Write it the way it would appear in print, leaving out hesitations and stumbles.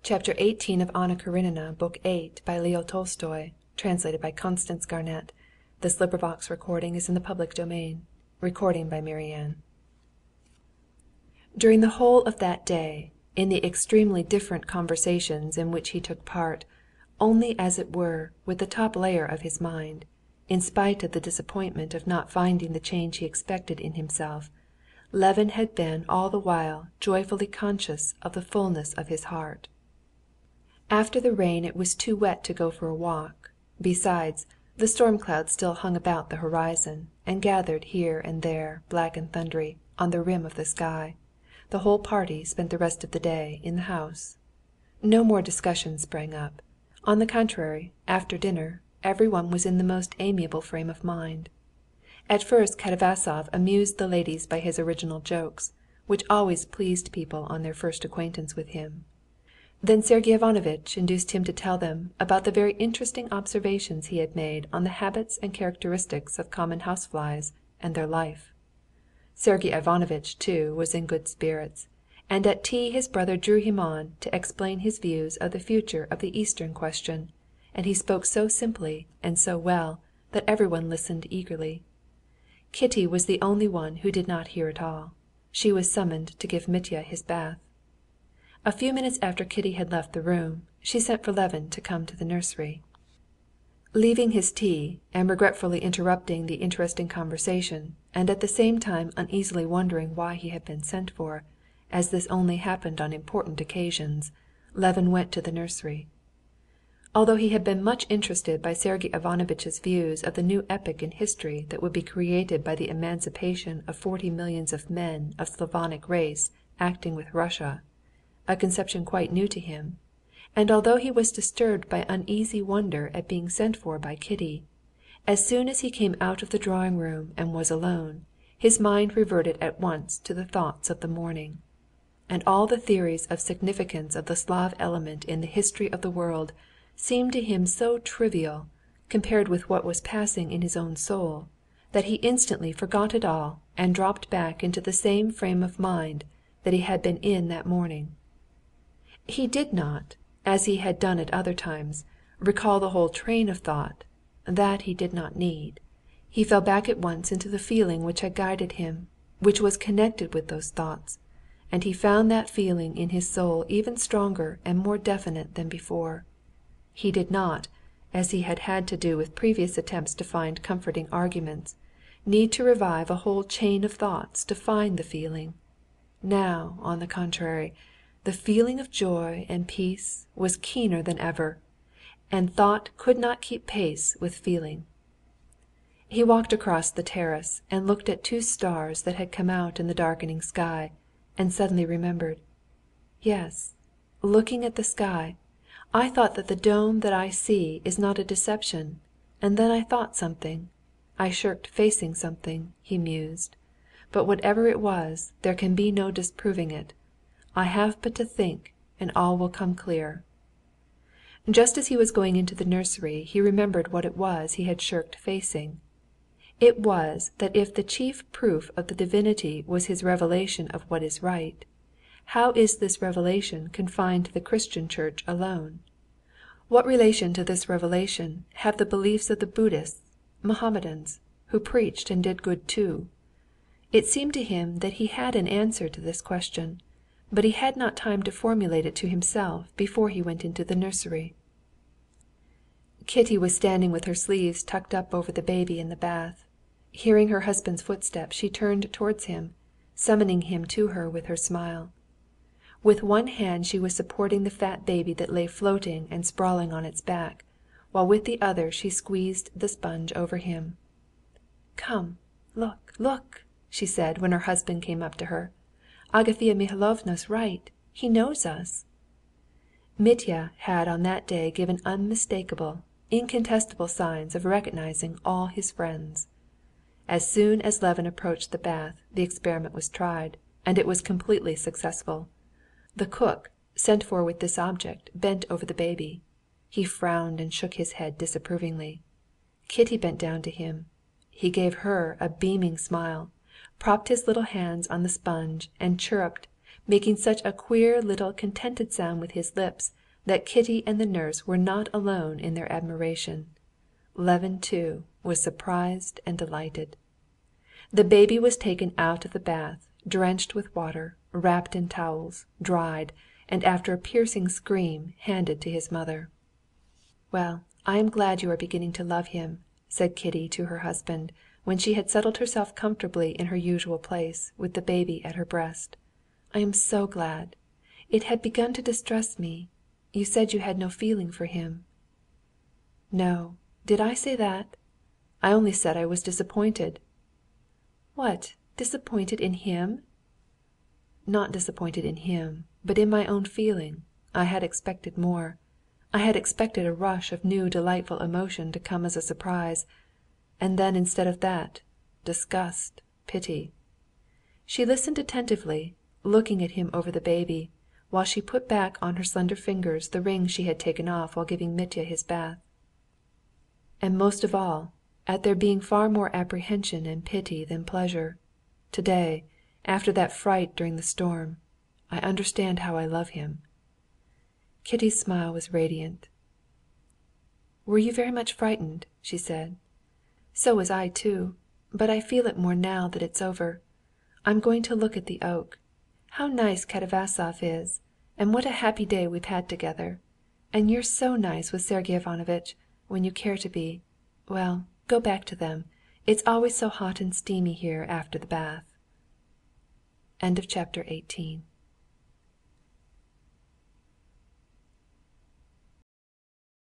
Chapter 18 of Anna Karenina, Book 8, by Leo Tolstoy, translated by Constance Garnett. This recording is in the public domain. During the whole of that day, in the extremely different conversations in which he took part, only as it were with the top layer of his mind, in spite of the disappointment of not finding the change he expected in himself, Levin had been all the while joyfully conscious of the fullness of his heart. After the rain it was too wet to go for a walk. Besides, the storm clouds still hung about the horizon, and gathered here and there, black and thundery, on the rim of the sky. The whole party spent the rest of the day in the house. No more discussion sprang up. On the contrary, after dinner, every one was in the most amiable frame of mind. At first Katavasov amused the ladies by his original jokes, which always pleased people on their first acquaintance with him. Then Sergey Ivanovitch induced him to tell them about the very interesting observations he had made on the habits and characteristics of common houseflies and their life. Sergey Ivanovitch, too, was in good spirits, and at tea his brother drew him on to explain his views of the future of the Eastern question, and he spoke so simply and so well that everyone listened eagerly. Kitty was the only one who did not hear it all. She was summoned to give Mitya his bath. A few minutes after Kitty had left the room, she sent for Levin to come to the nursery. Leaving his tea, and regretfully interrupting the interesting conversation, and at the same time uneasily wondering why he had been sent for, as this only happened on important occasions, Levin went to the nursery. Although he had been much interested by Sergey Ivanovitch's views of the new epoch in history that would be created by the emancipation of 40 millions of men of Slavonic race acting with Russia, a conception quite new to him, and although he was disturbed by uneasy wonder at being sent for by Kitty, as soon as he came out of the drawing-room and was alone, his mind reverted at once to the thoughts of the morning. And all the theories of significance of the Slav element in the history of the world seemed to him so trivial, compared with what was passing in his own soul, that he instantly forgot it all and dropped back into the same frame of mind that he had been in that morning. He did not, as he had done at other times, recall the whole train of thought. That he did not need. He fell back at once into the feeling which had guided him, which was connected with those thoughts, and he found that feeling in his soul even stronger and more definite than before. He did not, as he had had to do with previous attempts to find comforting arguments, need to revive a whole chain of thoughts to find the feeling. Now, on the contrary, the feeling of joy and peace was keener than ever, and thought could not keep pace with feeling. He walked across the terrace and looked at two stars that had come out in the darkening sky, and suddenly remembered. Yes, looking at the sky, I thought that the dome that I see is not a deception, and then I thought something. I shirked facing something, he mused. But whatever it was, there can be no disproving it. I have but to think, and all will come clear. Just as he was going into the nursery, he remembered what it was he had shirked facing. It was that if the chief proof of the divinity was his revelation of what is right, how is this revelation confined to the Christian church alone? What relation to this revelation have the beliefs of the Buddhists, Mohammedans, who preached and did good too? It seemed to him that he had an answer to this question, but he had not time to formulate it to himself before he went into the nursery. Kitty was standing with her sleeves tucked up over the baby in the bath. Hearing her husband's footsteps, she turned towards him, summoning him to her with her smile. With one hand she was supporting the fat baby that lay floating and sprawling on its back, while with the other she squeezed the sponge over him. "Come, look, look!" she said when her husband came up to her. "Agafea Mihalovna's right. He knows us." Mitya had on that day given unmistakable, incontestable signs of recognizing all his friends. As soon as Levin approached the bath, the experiment was tried, and it was completely successful. The cook, sent for with this object, bent over the baby. He frowned and shook his head disapprovingly. Kitty bent down to him. He gave her a beaming smile, propped his little hands on the sponge, and chirruped, making such a queer little contented sound with his lips that Kitty and the nurse were not alone in their admiration. Levin, too, was surprised and delighted. The baby was taken out of the bath, drenched with water, wrapped in towels, dried, and after a piercing scream handed to his mother. "Well, I am glad you are beginning to love him," said Kitty to her husband, when she had settled herself comfortably in her usual place, with the baby at her breast. "I am so glad. It had begun to distress me. You said you had no feeling for him." "No, did I say that? I only said I was disappointed." "What, disappointed in him?" "Not disappointed in him, but in my own feeling. I had expected more. I had expected a rush of new delightful emotion to come as a surprise, and then instead of that, disgust, pity." She listened attentively, looking at him over the baby, while she put back on her slender fingers the ring she had taken off while giving Mitya his bath. "And most of all, at there being far more apprehension and pity than pleasure. Today, after that fright during the storm, I understand how I love him." Kitty's smile was radiant. "Were you very much frightened?" she said. "So was I too, but I feel it more now that it's over. I'm going to look at the oak. How nice Katavasov is, and what a happy day we've had together. And you're so nice with Sergey Ivanovitch, when you care to be. Well, go back to them. It's always so hot and steamy here after the bath." Chapter 19.